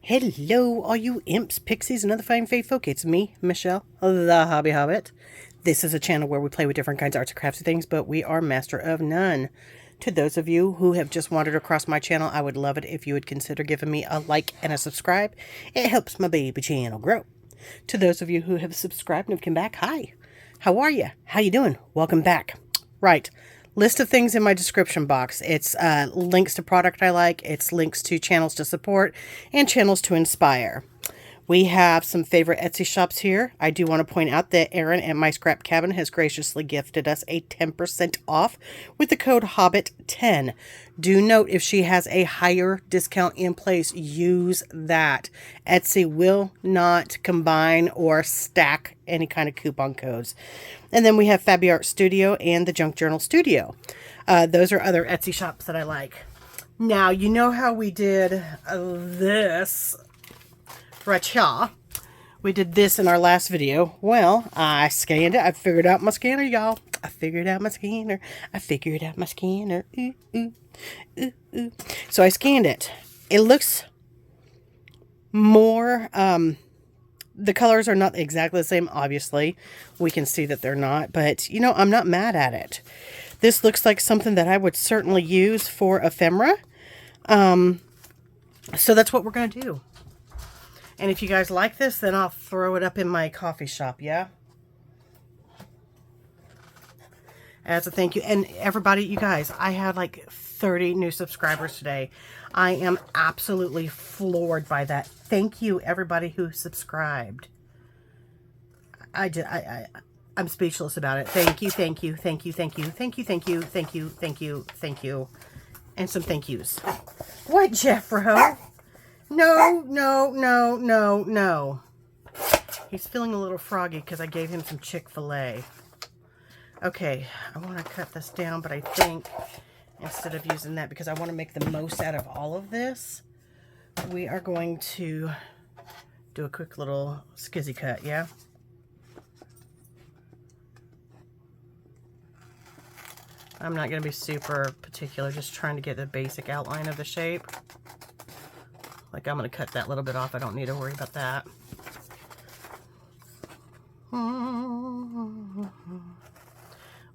Hello, all you imps, pixies, and other fine faith folk. It's me, Michelle, the Hobby Hobbit. This is a channel where we play with different kinds of arts and crafts and things, but we are master of none. To those of you who have just wandered across my channel, I would love it if you would consider giving me a like and a subscribe. It helps my baby channel grow. To those of you who have subscribed and have come back, hi. How are you? How you doing? Welcome back. Right. List of things in my description box. It's links to product I like. It's links to channels to support and channels to inspire. We have some favorite Etsy shops here. I do want to point out that Erin at My Scrap Cabin has graciously gifted us a 10% off with the code HOBBIT10. Do note if she has a higher discount in place, use that. Etsy will not combine or stack any kind of coupon codes. And then we have Fabby Art Studio and the Junk Journal Studio. Those are other Etsy shops that I like. Now, you know how we did this right here. We did this in our last video. Well, I scanned it. I figured out my scanner, y'all. I figured out my scanner. Ooh, ooh, ooh, ooh. So I scanned it. It looks more, the colors are not exactly the same, obviously. We can see that they're not, but, you know, I'm not mad at it. This looks like something that I would certainly use for ephemera. So that's what we're going to do. And if you guys like this, then I'll throw it up in my coffee shop, yeah? As a thank you. And everybody, you guys, I had like 30 new subscribers today. I am absolutely floored by that. Thank you, everybody who subscribed. I'm speechless about it. Thank you, thank you, thank you, thank you, thank you, thank you, thank you, thank you, thank you. And some thank yous. What, Jeffro? No, no, no, no, no. He's feeling a little froggy because I gave him some Chick-fil-A. Okay, I want to cut this down, but I think instead of using that, because I want to make the most out of all of this, we are going to do a quick little skizzy cut, yeah? I'm not going to be super particular, just trying to get the basic outline of the shape. Like, I'm going to cut that little bit off. I don't need to worry about that.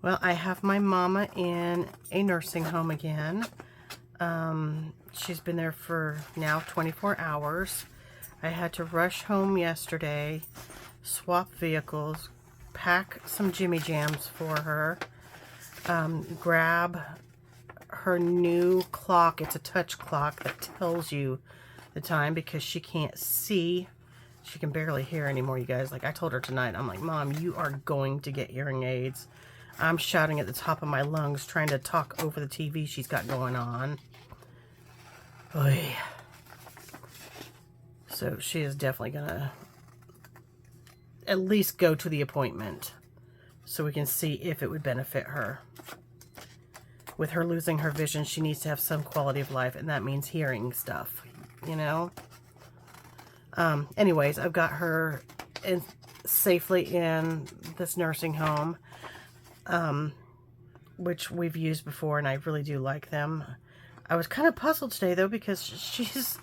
Well, I have my mama in a nursing home again. She's been there for now 24 hours. I had to rush home yesterday, swap vehicles, pack some Jimmy Jams for her, grab her new clock. It's a touch clock that tells you the time because she can't see. She can barely hear anymore, you guys. Like, I told her tonight, I'm like, Mom, you are going to get hearing aids. I'm shouting at the top of my lungs trying to talk over the TV she's got going on. Oy. So she is definitely gonna at least go to the appointment so we can see if it would benefit her. With her losing her vision, she needs to have some quality of life, and that means hearing stuff, you know? Anyways, I've got her safely in this nursing home, which we've used before, and I really do like them. I was kind of puzzled today, though, because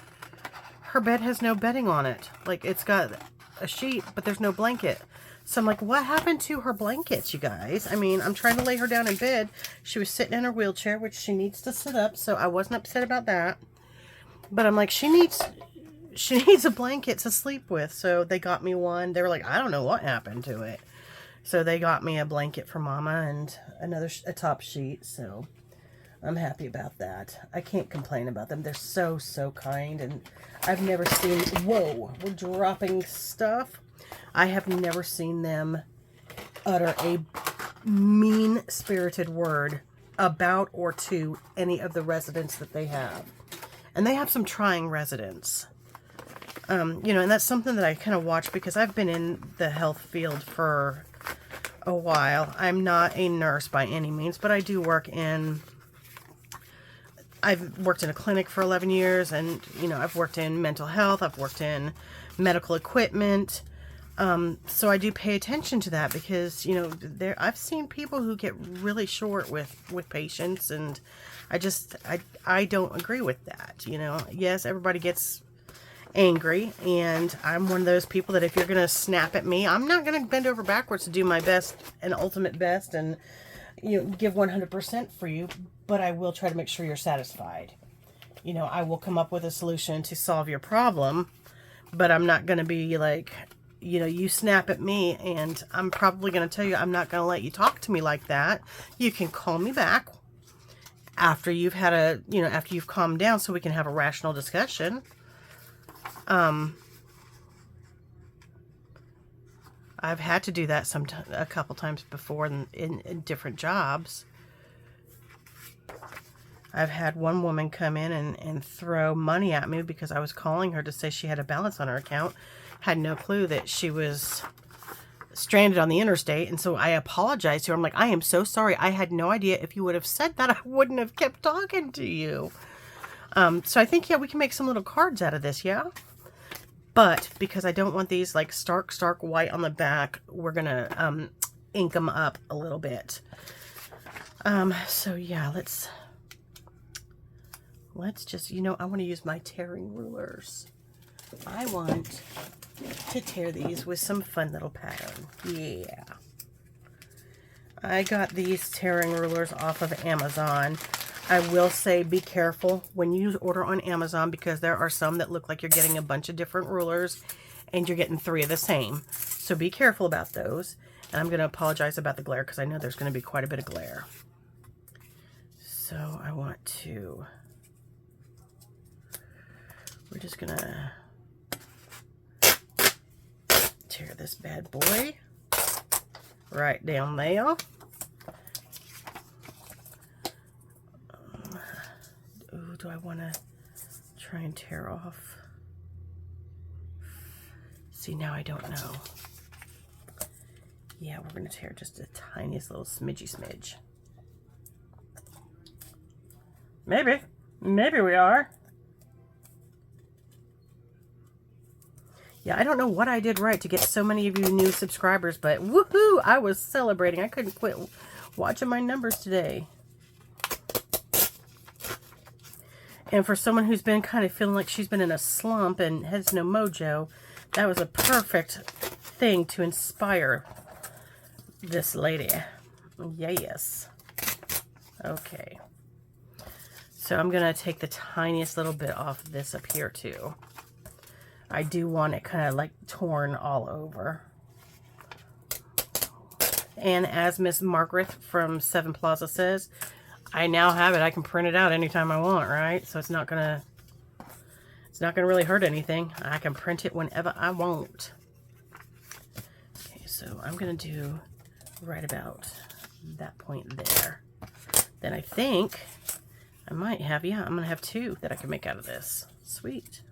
her bed has no bedding on it. Like, it's got a sheet, but there's no blanket. So I'm like, what happened to her blankets, you guys? I mean, I'm trying to lay her down in bed. She was sitting in her wheelchair, which she needs to sit up, so I wasn't upset about that. But I'm like, she needs a blanket to sleep with. So they got me one. They were like, I don't know what happened to it. So they got me a blanket for Mama and a top sheet. So I'm happy about that. I can't complain about them. They're so, so kind. And I've never seen, whoa, we're dropping stuff. I have never seen them utter a mean-spirited word about or to any of the residents that they have. And they have some trying residents. You know, and that's something that I kind of watch because I've been in the health field for a while. I'm not a nurse by any means, but I do work in, I've worked in a clinic for 11 years, and, you know, I've worked in mental health, I've worked in medical equipment, so I do pay attention to that because, you know, I've seen people who get really short with patients, and I don't agree with that, you know. Yes, everybody gets angry, and I'm one of those people that if you're going to snap at me, I'm not going to bend over backwards to do my best and ultimate best and, you know, give 100% for you, but I will try to make sure you're satisfied. You know, I will come up with a solution to solve your problem, but I'm not going to be like, you know, you snap at me and I'm probably going to tell you I'm not going to let you talk to me like that. You can call me back after you've had a, you know, after you've calmed down so we can have a rational discussion. I've had to do that a couple times before in different jobs. I've had one woman come in and throw money at me because I was calling her to say she had a balance on her account. Had no clue that she was stranded on the interstate. And so I apologized to her. I'm like, I am so sorry. I had no idea. If you would have said that, I wouldn't have kept talking to you. So I think, yeah, we can make some little cards out of this, yeah? But because I don't want these like stark white on the back, we're going to ink them up a little bit. So yeah, let's just, you know, I want to use my tearing rulers. I want to tear these with some fun little pattern. Yeah. I got these tearing rulers off of Amazon. I will say be careful when you order on Amazon because there are some that look like you're getting a bunch of different rulers and you're getting 3 of the same. So be careful about those. And I'm going to apologize about the glare because I know there's going to be quite a bit of glare. So I want to... We're just going to tear this bad boy right down there. Ooh, do I want to try and tear off? See, now I don't know. Yeah, we're going to tear just the tiniest little smidge. Maybe we are. Yeah, I don't know what I did right to get so many of you new subscribers, but woohoo! I was celebrating. I couldn't quit watching my numbers today. And for someone who's been kind of feeling like she's been in a slump and has no mojo, that was a perfect thing to inspire this lady. Yes. Okay. So I'm going to take the tiniest little bit off of this up here too. I do want it kind of like torn all over. And as Miss Margaret from Seven Plaza says, I now have it. I can print it out anytime I want, right? So it's not gonna really hurt anything. I can print it whenever I want. Okay, so I'm gonna do right about that point there. Then I think I might have, yeah, I'm gonna have 2 that I can make out of this. Sweet.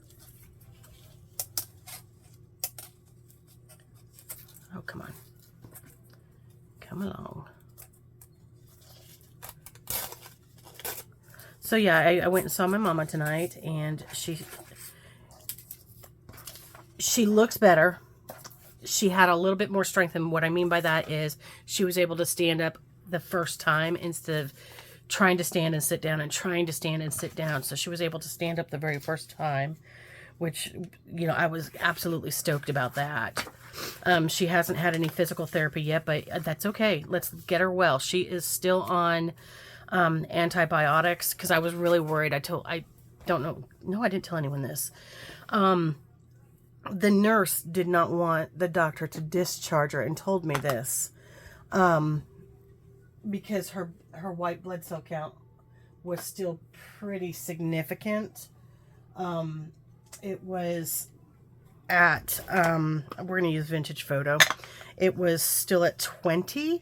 Oh, come on. Come along. So yeah, I went and saw my mama tonight, and she looks better. She had a little bit more strength, and what I mean by that is she was able to stand up the first time instead of trying to stand and sit down and trying to stand and sit down. So she was able to stand up the very first time, which, you know, I was absolutely stoked about that. She hasn't had any physical therapy yet, but that's okay. Let's get her well. She is still on antibiotics because I was really worried. I don't know. No, I didn't tell anyone this. The nurse did not want the doctor to discharge her and told me this because her white blood cell count was still pretty significant. It was at, we're going to use vintage photo. It was still at 20.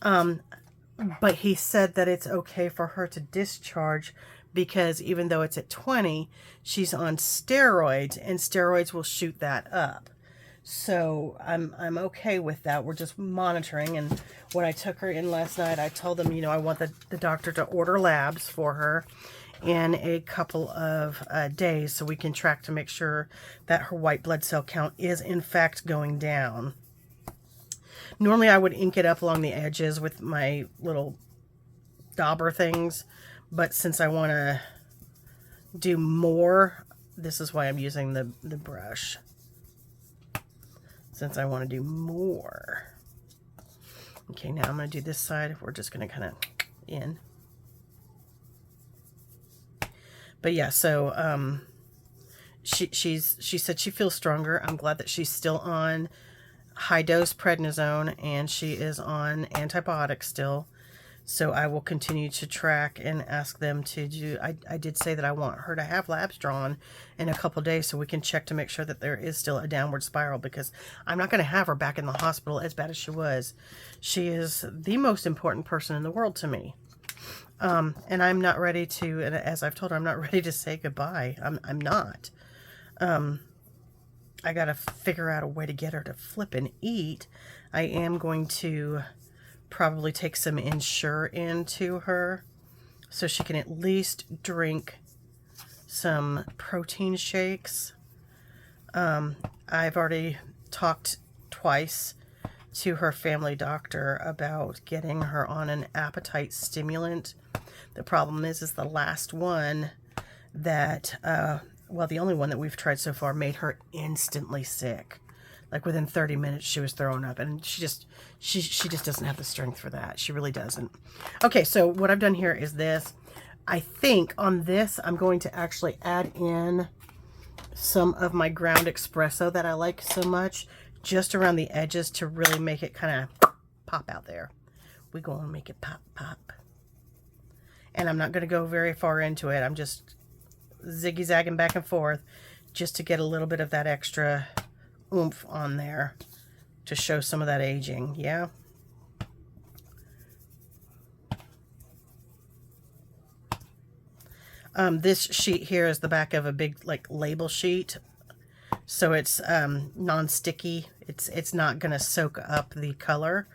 But he said that it's okay for her to discharge because even though it's at 20, she's on steroids and steroids will shoot that up. So I'm okay with that. We're just monitoring. And when I took her in last night, I told them, you know, I want the doctor to order labs for her in a couple of days so we can track to make sure that her white blood cell count is in fact going down. Normally I would ink it up along the edges with my little dauber things, but since I want to do more this is why I'm using the brush, since I want to do more. Okay, now I'm going to do this side. We're just going to kind of in. But yeah, so she said she feels stronger. I'm glad that she's still on high dose prednisone and she is on antibiotics still. So I will continue to track and ask them to do, I did say that I want her to have labs drawn in a couple days so we can check to make sure that there is still a downward spiral, because I'm not going to have her back in the hospital as bad as she was. She is the most important person in the world to me. And I'm not ready to, and as I've told her, I'm not ready to say goodbye. I'm not. I got to figure out a way to get her to flip and eat. I am going to probably take some Ensure into her so she can at least drink some protein shakes. I've already talked twice to her family doctor about getting her on an appetite stimulant. The problem is the last one that, well, the only one that we've tried so far made her instantly sick. Like within 30 minutes she was throwing up, and she just doesn't have the strength for that. She really doesn't. Okay, so what I've done here is this. I think on this I'm going to actually add in some of my ground espresso that I like so much, just around the edges to really make it kind of pop out there. We're going to make it pop, pop. And I'm not going to go very far into it. I'm just ziggy-zagging back and forth just to get a little bit of that extra oomph on there to show some of that aging. Yeah. This sheet here is the back of a big like label sheet, so it's non-sticky. It's not going to soak up the color.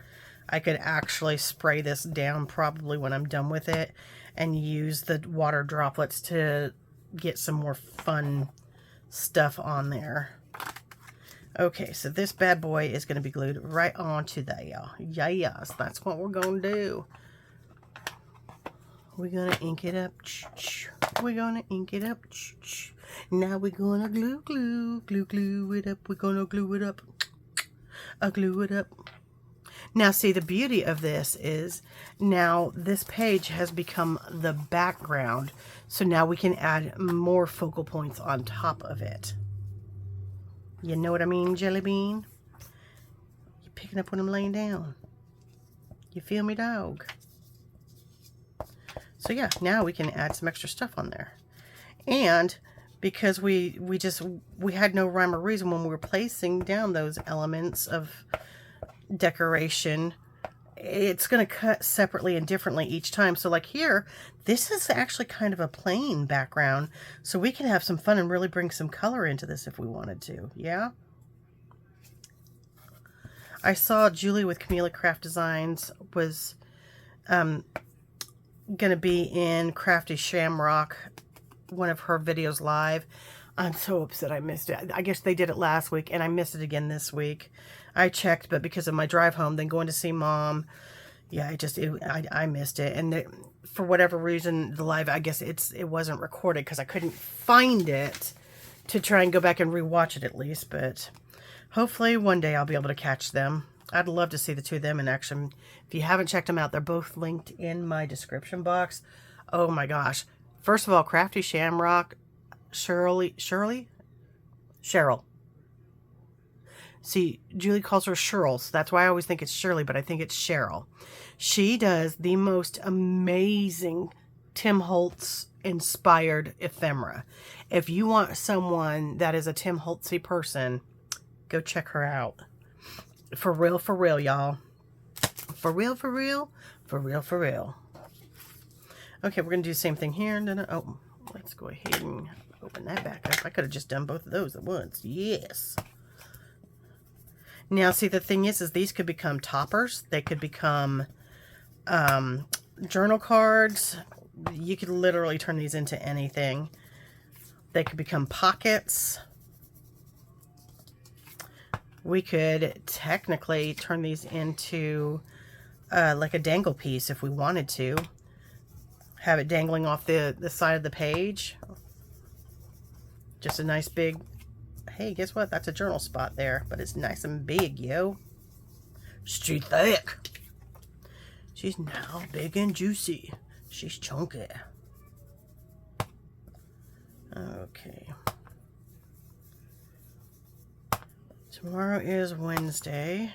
I could actually spray this down probably when I'm done with it and use the water droplets to get some more fun stuff on there. Okay, so this bad boy is going to be glued right onto there. Yes, that's what we're going to do. We're going to ink it up. We're going to ink it up. Now we're going to glue it up. We're going to glue it up. Glue it up. Now, see, the beauty of this is now this page has become the background. So now we can add more focal points on top of it. You know what I mean, Jelly Bean? You're picking up when I'm laying down. You feel me, dog? So yeah, now we can add some extra stuff on there. And because we had no rhyme or reason when we were placing down those elements of decoration, it's going to cut separately and differently each time. So like here, this is actually kind of a plain background, so we can have some fun and really bring some color into this if we wanted to. Yeah. I saw Julie with Camila Craft Designs was going to be in Crafty Shamrock, one of her videos live. I'm so upset I missed it. I guess they did it last week and I missed it again this week. I checked, but because of my drive home, then going to see Mom, yeah, I missed it. And for whatever reason, the live, I guess it wasn't recorded because I couldn't find it to try and go back and rewatch it at least. But hopefully one day I'll be able to catch them. I'd love to see the two of them in action. If you haven't checked them out, they're both linked in my description box. Oh my gosh. First of all, Crafty Shamrock, Cheryl. See, Julie calls her Cheryl, so that's why I always think it's Shirley, but I think it's Cheryl. She does the most amazing Tim Holtz inspired ephemera. If you want someone that is a Tim Holtzy person, go check her out. For real, y'all. For real. Okay, we're going to do the same thing here. Oh, let's go ahead and open that back up. I could have just done both of those at once. Yes. Now, see, the thing is these could become toppers. They could become journal cards. You could literally turn these into anything. They could become pockets. We could technically turn these into like a dangle piece if we wanted to. Have it dangling off the side of the page. Just a nice big, hey, guess what? That's a journal spot there, but it's nice and big, yo. She's too thick. She's now big and juicy. She's chunky. Okay. Tomorrow is Wednesday.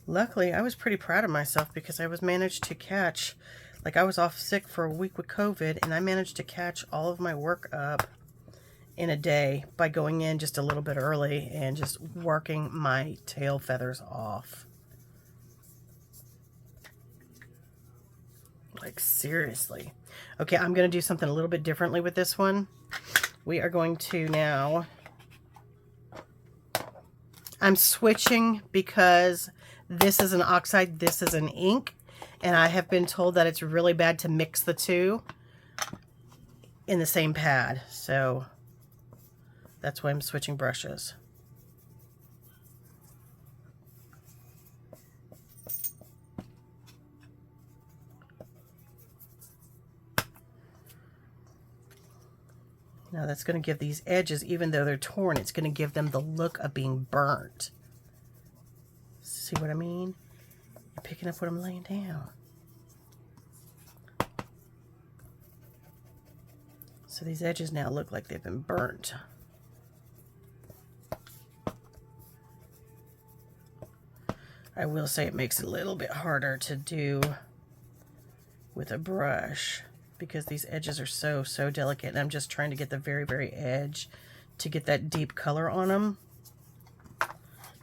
Luckily, I was pretty proud of myself because I managed to catch, like I was off sick for a week with COVID, and I managed to catch all of my work up in a day by going in just a little bit early and just working my tail feathers off. Like, seriously. Okay, I'm going to do something a little bit differently with this one. We are going to now... I'm switching because this is an oxide, this is an ink, and I have been told that it's really bad to mix the two in the same pad. So that's why I'm switching brushes. Now that's going to give these edges, even though they're torn, it's going to give them the look of being burnt. See what I mean? You're picking up what I'm laying down. So these edges now look like they've been burnt. I will say it makes it a little bit harder to do with a brush because these edges are so delicate, and I'm just trying to get the very edge to get that deep color on them.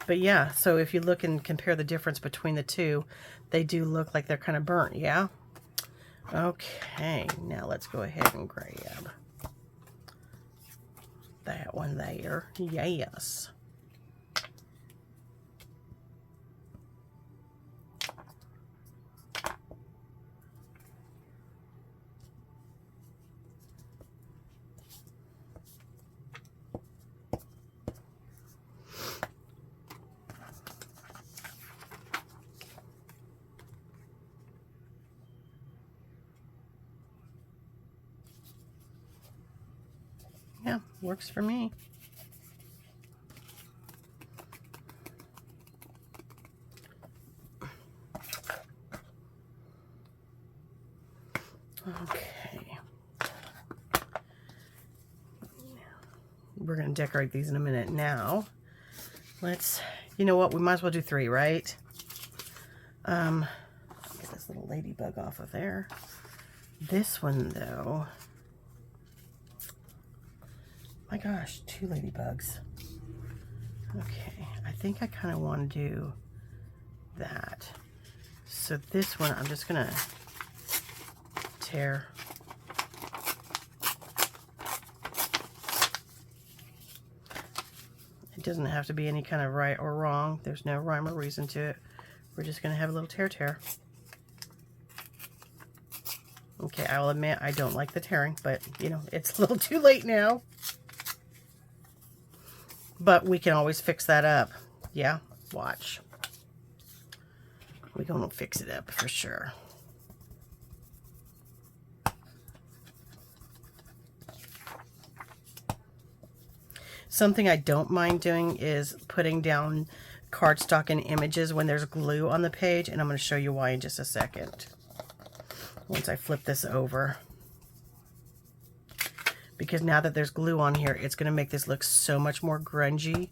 But yeah, so if you look and compare the difference between the two, they do look like they're kind of burnt, yeah? Okay, now let's go ahead and grab that one there. Yes. Yeah, works for me. Okay. We're going to decorate these in a minute. Now, let's, you know what, we might as well do 3, right? Get this little ladybug off of there. This one, though, my gosh, 2 ladybugs. Okay, I think I kind of want to do that. So this one, I'm just going to tear. It doesn't have to be any kind of right or wrong. There's no rhyme or reason to it. We're just going to have a little tear. Okay, I will admit I don't like the tearing, but, you know, it's a little too late now. But we can always fix that up. Yeah, watch. We're going to fix it up for sure. Something I don't mind doing is putting down cardstock and images when there's glue on the page, and I'm going to show you why in just a second. Once I flip this over. Because now that there's glue on here, it's going to make this look so much more grungy.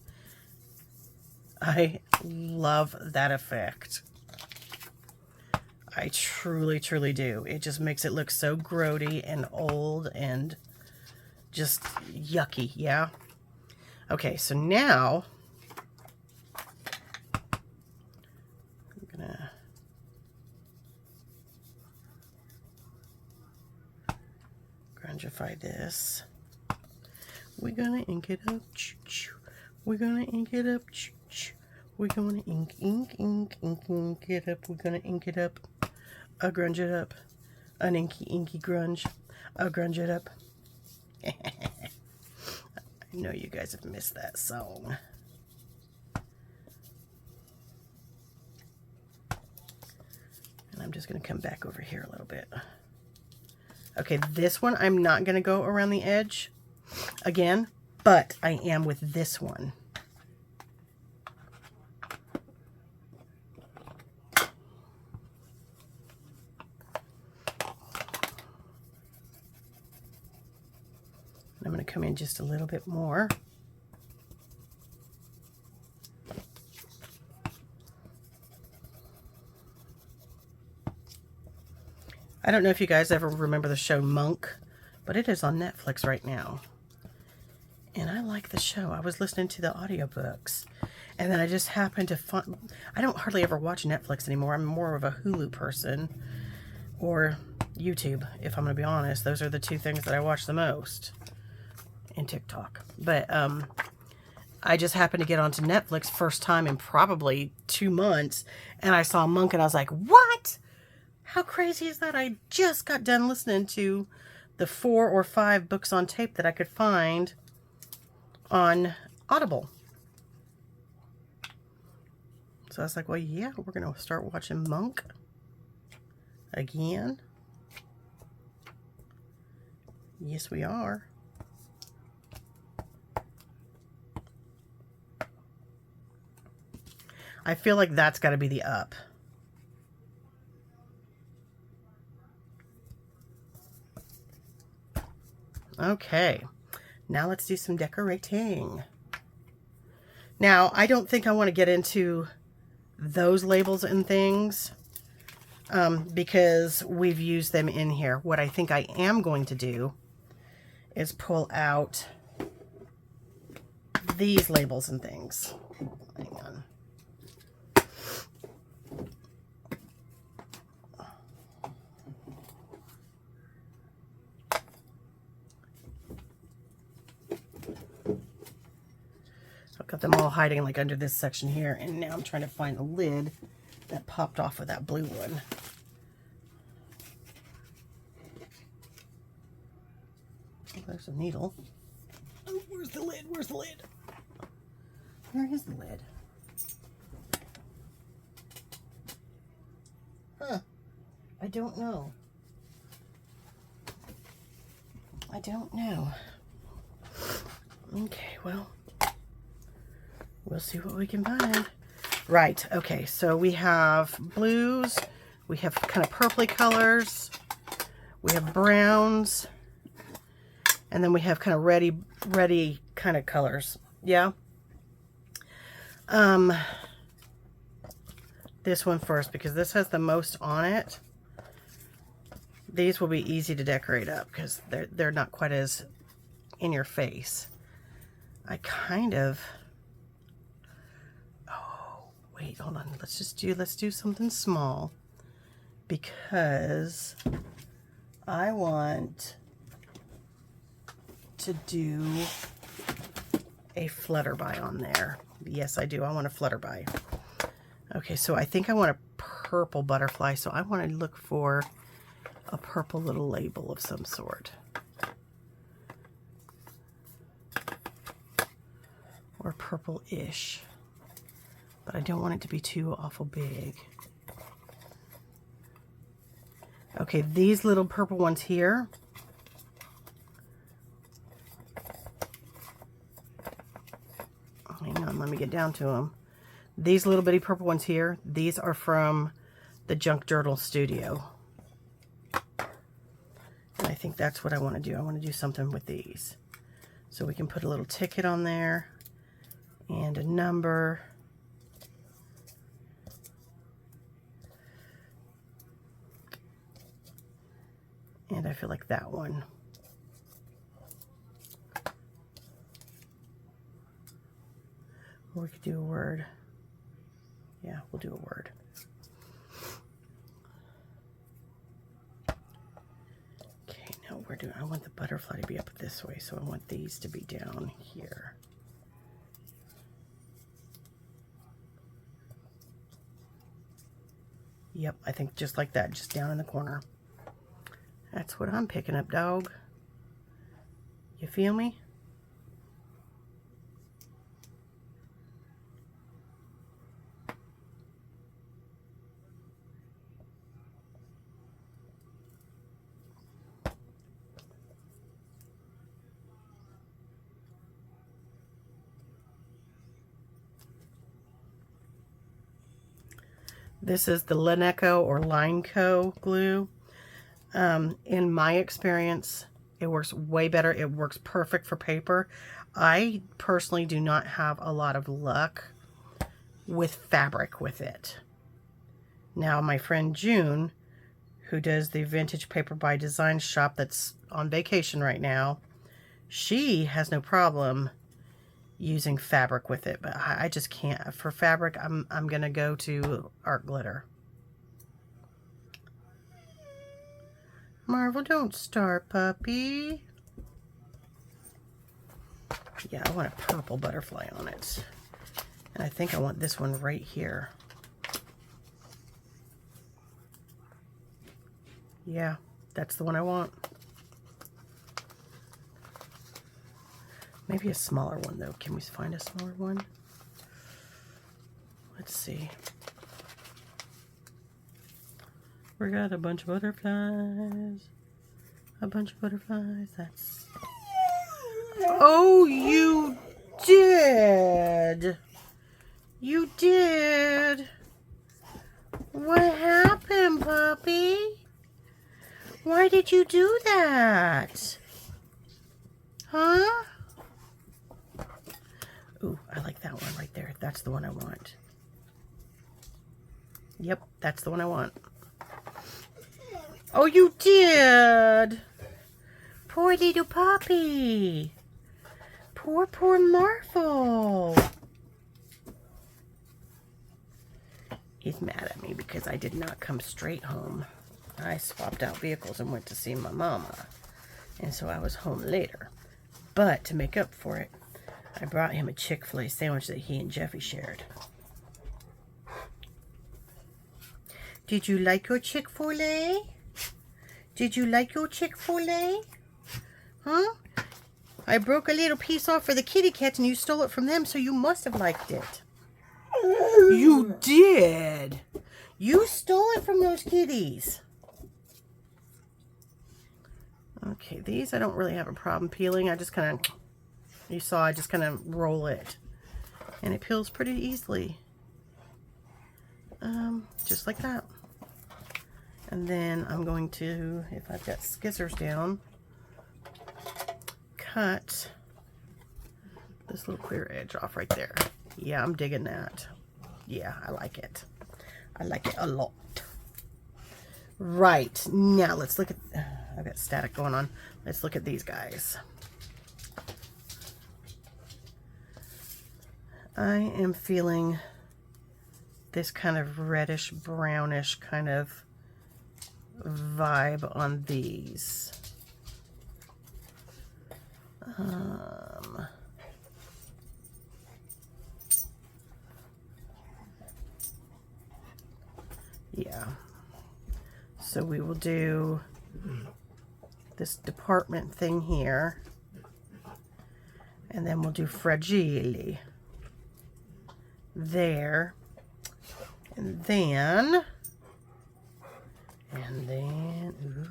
I love that effect. I truly do. It just makes it look so grody and old and just yucky, yeah? Okay, so now I'm gonna grungify this. We're gonna ink it up. We're gonna ink it up. We're gonna ink it up. We're gonna ink it up. I'll grunge it up. An inky grunge. I'll grunge it up. I know you guys have missed that song. And I'm just going to come back over here a little bit. Okay, this one I'm not going to go around the edge again, but I am with this one. I'm going to come in just a little bit more. I don't know if you guys ever remember the show Monk, but it is on Netflix right now. And I like the show. I was listening to the audiobooks. And then I just happened to find... I don't hardly ever watch Netflix anymore. I'm more of a Hulu person. Or YouTube, if I'm going to be honest. Those are the two things that I watch the most. And TikTok. But I just happened to get onto Netflix first time in probably 2 months. And I saw Monk and I was like, what? How crazy is that? I just got done listening to the 4 or 5 books on tape that I could find on Audible. So I was like, well, yeah, we're going to start watching Monk again. Yes, we are. I feel like that's got to be the up. Okay, now let's do some decorating. Now, I don't think I want to get into those labels and things because we've used them in here. What I think I am going to do is pull out these labels and things. Hang on. I've got them all hiding like under this section here, and now I'm trying to find the lid that popped off of that blue one. Oh, there's a needle. Oh, where's the lid? Where's the lid? Where is the lid? Huh. I don't know. I don't know. Okay, well, we'll see what we can find. Right, okay, so we have blues, we have kind of purpley colors, we have browns, and then we have kind of reddy kind of colors. Yeah. This one first, because this has the most on it. These will be easy to decorate up because they're not quite as in your face. I kind of... Oh, wait, hold on. Let's do something small because I want to do a flutterby on there. Yes, I do. I want a flutterby. Okay, so I think I want a purple butterfly, so I want to look for a purple little label of some sort. Or purple-ish. But I don't want it to be too awful big. Okay, these little purple ones here. Hang on, let me get down to them. These little bitty purple ones here, these are from the Junk Journal Studio. And I think that's what I want to do. I want to do something with these. So we can put a little ticket on there and a number. And I feel like that one. Or we could do a word. Yeah, we'll do a word. Okay, now I want the butterfly to be up this way, so I want these to be down here. Yep, I think just like that, just down in the corner. That's what I'm picking up, dog. You feel me? This is the Lineco or Lineco glue. In my experience, it works way better. It works perfect for paper. I personally do not have a lot of luck with fabric with it. Now, my friend June, who does the Vintage Paper by Design shop that's on vacation right now, she has no problem using fabric with it, but I just can't. For fabric, I'm gonna go to art glitter. Marvel, don't start, puppy. Yeah, I want a purple butterfly on it. And I think I want this one right here. Yeah, that's the one I want. Maybe a smaller one, though. Can we find a smaller one? Let's see. We got a bunch of butterflies. A bunch of butterflies. That's... Oh, you did! You did! What happened, puppy? Why did you do that? Huh? Ooh, I like that one right there. That's the one I want. Yep, that's the one I want. Oh, you did! Poor little puppy. Poor Marvel. He's mad at me because I did not come straight home. I swapped out vehicles and went to see my mama. And so I was home later. But to make up for it, I brought him a Chick-fil-A sandwich that he and Jeffy shared. Did you like your Chick-fil-A? Did you like your Chick-fil-A? Huh? I broke a little piece off for the kitty cats and you stole it from them, so you must have liked it. You did! You stole it from those kitties. Okay, these I don't really have a problem peeling. I just kind of, you saw, I just kind of roll it. And it peels pretty easily. Just like that. And then I'm going to, if I've got scissors down, cut this little clear edge off right there. Yeah, I'm digging that. Yeah, I like it. I like it a lot. Right, now let's look at, I've got static going on. Let's look at these guys. I am feeling this kind of reddish, brownish kind of vibe on these. Yeah. So we will do this department thing here. And then we'll do fragile there. And then,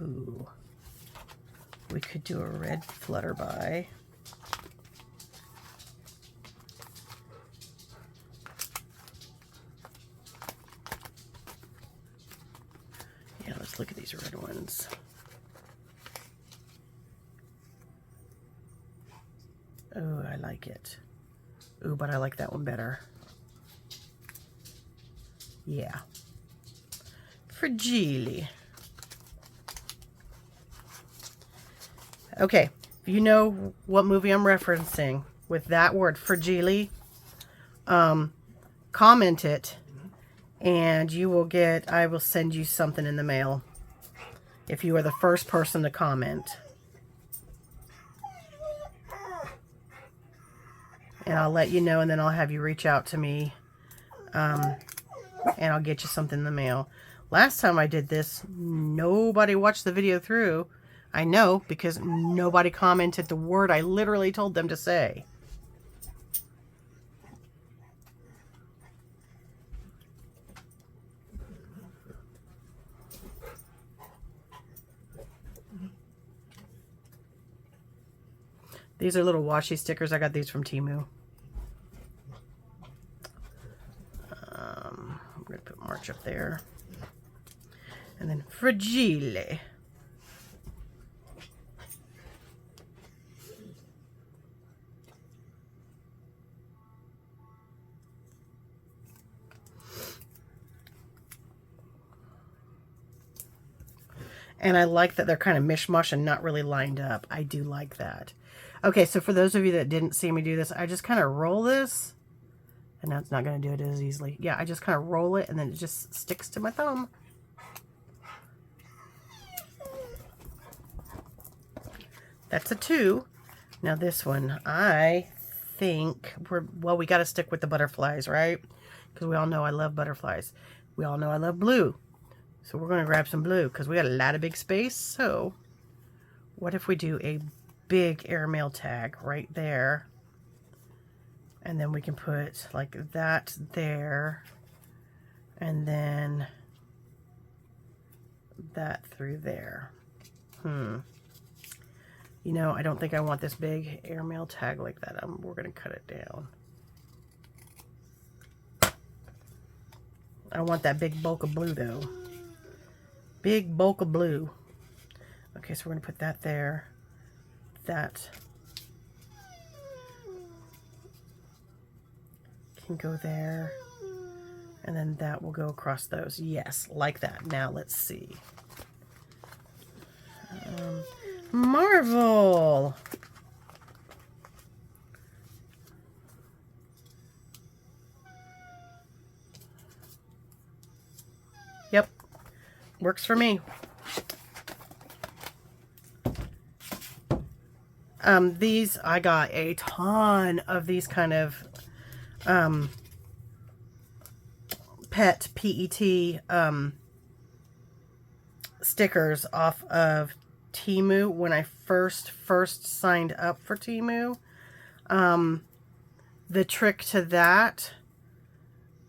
ooh, we could do a red flutterby. Yeah, let's look at these red ones. Oh, I like it. Ooh, but I like that one better. Yeah. Fragile. Okay, if you know what movie I'm referencing with that word, fragile, comment it, and you will get, I will send you something in the mail if you are the first person to comment. And I'll let you know, and then I'll have you reach out to me, and I'll get you something in the mail. Last time I did this, nobody watched the video through. I know, because nobody commented the word I literally told them to say. These are little washi stickers. I got these from Temu. I'm going to put more notch up there. And then fragile. And I like that they're kind of mishmash and not really lined up. I do like that. Okay, so for those of you that didn't see me do this, I just kind of roll this. And now it's not going to do it as easily. Yeah, I just kind of roll it and then it just sticks to my thumb. That's a 2. Now this one, I think we got to stick with the butterflies, right? Because we all know I love butterflies. We all know I love blue. So we're going to grab some blue because we got a lot of big space. So what if we do a big airmail tag right there? And then we can put like that there. And then that through there. You know, I don't think I want this big airmail tag like that. We're going to cut it down. I want that big bulk of blue though. Big bulk of blue. Okay, so we're going to put that there. That can go there. And then that will go across those. Yes, like that. Now let's see. Marvel! Yep. Works for me. These, I got a ton of these kind of PET stickers off of Temu when I first signed up for Temu. The trick to that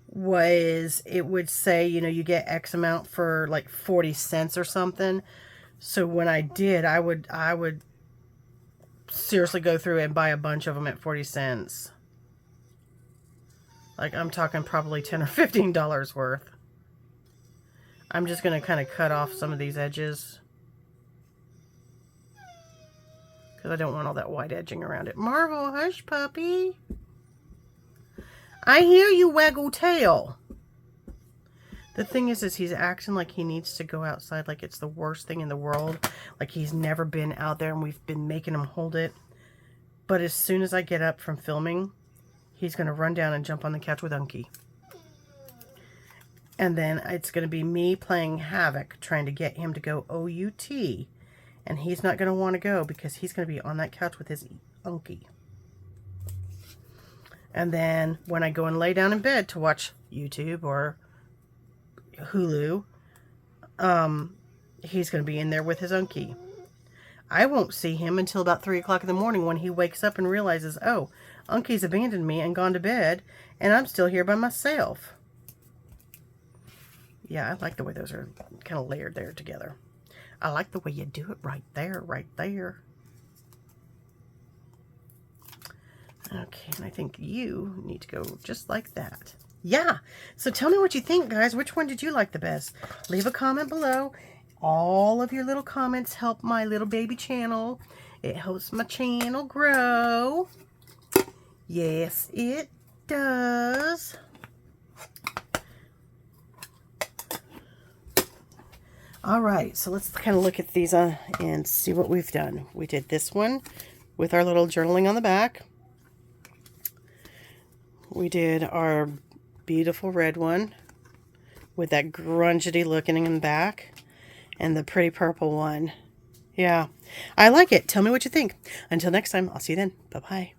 was it would say, you know, you get X amount for like 40 cents or something. So when I did, I would seriously go through and buy a bunch of them at 40 cents. Like I'm talking probably $10 or $15 worth. I'm just going to kind of cut off some of these edges because I don't want all that white edging around it. Marvel, hush puppy. I hear you, waggle tail. The thing is he's acting like he needs to go outside like it's the worst thing in the world. Like he's never been out there and we've been making him hold it. But as soon as I get up from filming, he's going to run down and jump on the couch with Unky. And then it's going to be me playing havoc, trying to get him to go OUT. And he's not going to want to go because he's going to be on that couch with his Unky. And then when I go and lay down in bed to watch YouTube or Hulu, he's going to be in there with his Unky. I won't see him until about 3 o'clock in the morning when he wakes up and realizes, oh, Unky's abandoned me and gone to bed, and I'm still here by myself. Yeah, I like the way those are kind of layered there together. I like the way you do it right there, right there. Okay, and I think you need to go just like that. Yeah, so tell me what you think, guys. Which one did you like the best? Leave a comment below. All of your little comments help my little baby channel. It helps my channel grow. Yes, it does. All right, so let's kind of look at these and see what we've done. We did this one with our little journaling on the back. We did our beautiful red one with that grungy looking in the back. And the pretty purple one. Yeah, I like it. Tell me what you think. Until next time, I'll see you then. Bye-bye.